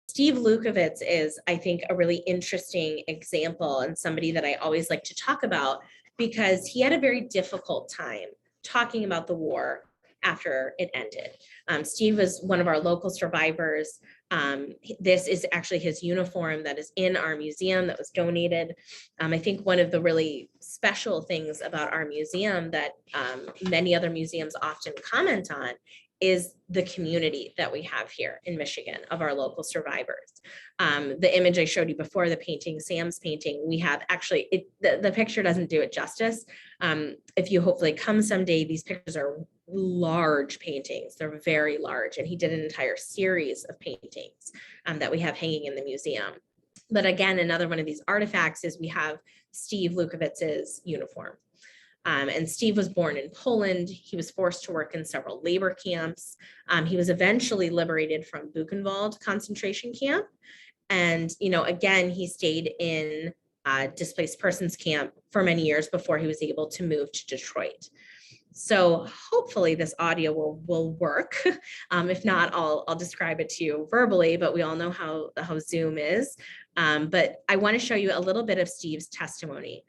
Steve Lukowitz is, I think, a really interesting example and somebody that I always like to talk about because he had a very difficult time talking about the war after it ended. Steve was one of our local survivors. This is actually his uniform that is in our museum that was donated. I think one of the really special things about our museum that many other museums often comment on is the community that we have here in Michigan of our local survivors. The image I showed you before, the painting, Sam's painting, we have actually, the picture doesn't do it justice. If you hopefully come someday, these pictures are large paintings. They're very large. And he did an entire series of paintings that we have hanging in the museum. But again, another one of these artifacts is we have Steve Lukowitz's uniform. And Steve was born in Poland. He was forced to work in several labor camps. He was eventually liberated from Buchenwald concentration camp. And, you know, again, he stayed in displaced persons camp for many years before he was able to move to Detroit. So hopefully this audio will work. If not, I'll describe it to you verbally, but we all know how Zoom is. But I want to show you a little bit of Steve's testimony,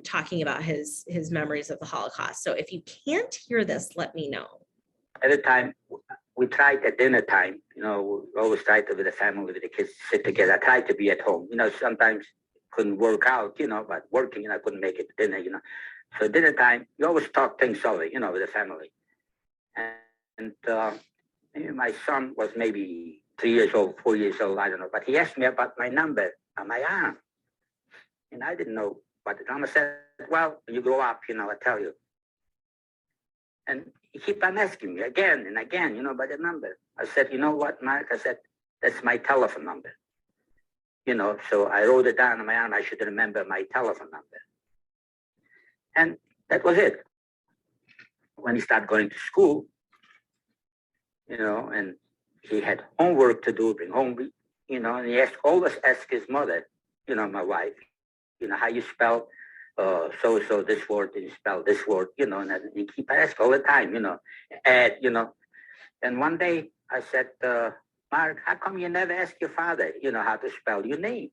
talking about his memories of the Holocaust. So if you can't hear this, let me know. At the time, we tried at dinner time, you know, we always tried to, with the family, with the kids, sit together. I tried to be at home, you know, sometimes couldn't work out, you know, but working, and I couldn't make it to dinner, you know. So dinner time, you always talk things over, you know, with the family. And my son was maybe 3 years old, 4 years old, I don't know, but he asked me about my number on my arm. And I didn't know what the number said. Well, when you grow up, you know, I tell you. And he kept on asking me again and again, you know, about the number. I said, you know what, Mark? I said, that's my telephone number. You know, so I wrote it down on my arm. I should remember my telephone number. And that was it. When he started going to school, you know, and he had homework to do, bring home, you know, and he always asked his mother, you know, my wife, you know, how you spell so this word, and you spell this word, you know, and he keep asking all the time, you know, add, you know. And one day I said, Mark, how come you never ask your father, you know, how to spell your name?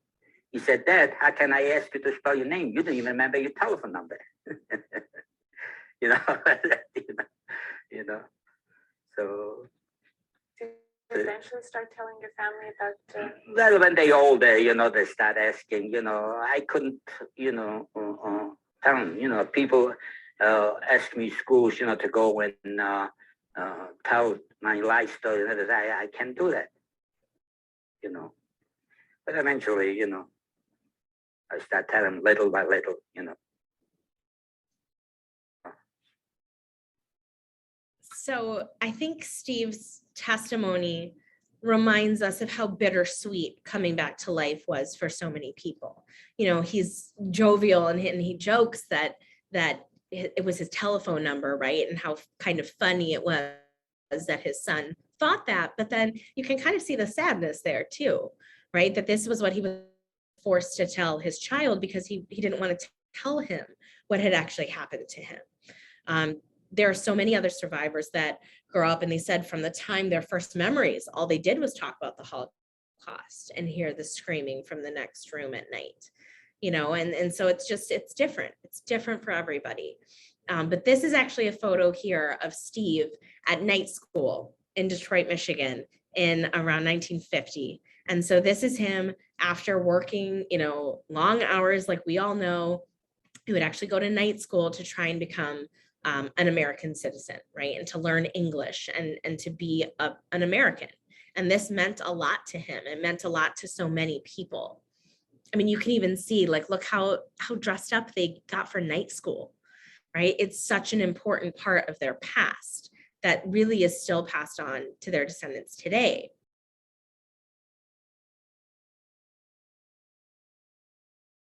He said, Dad, how can I ask you to spell your name? You don't even remember your telephone number. you know, you know. So eventually start telling your family about well, when they're older, you know, they start asking, you know, I couldn't, you know, tell them, you know, people ask me schools, you know, to go and tell my life story, and I can't do that, you know. But eventually, you know, I start telling them little by little, you know. So I think Steve's testimony reminds us of how bittersweet coming back to life was for so many people. You know, he's jovial and he jokes that it was his telephone number, right? And how kind of funny it was that his son thought that, but then you can kind of see the sadness there too, right? That this was what he was forced to tell his child because he didn't want to tell him what had actually happened to him. There are so many other survivors that grow up and they said from the time their first memories, all they did was talk about the Holocaust and hear the screaming from the next room at night, you know, and so it's different. It's different for everybody. But this is actually a photo here of Steve at night school in Detroit, Michigan in around 1950. And so this is him after working, you know, long hours, like we all know. He would actually go to night school to try and become an American citizen, right? And to learn English and to be an American. And this meant a lot to him. It meant a lot to so many people. I mean, you can even see, like, look how dressed up they got for night school, right? It's such an important part of their past that really is still passed on to their descendants today.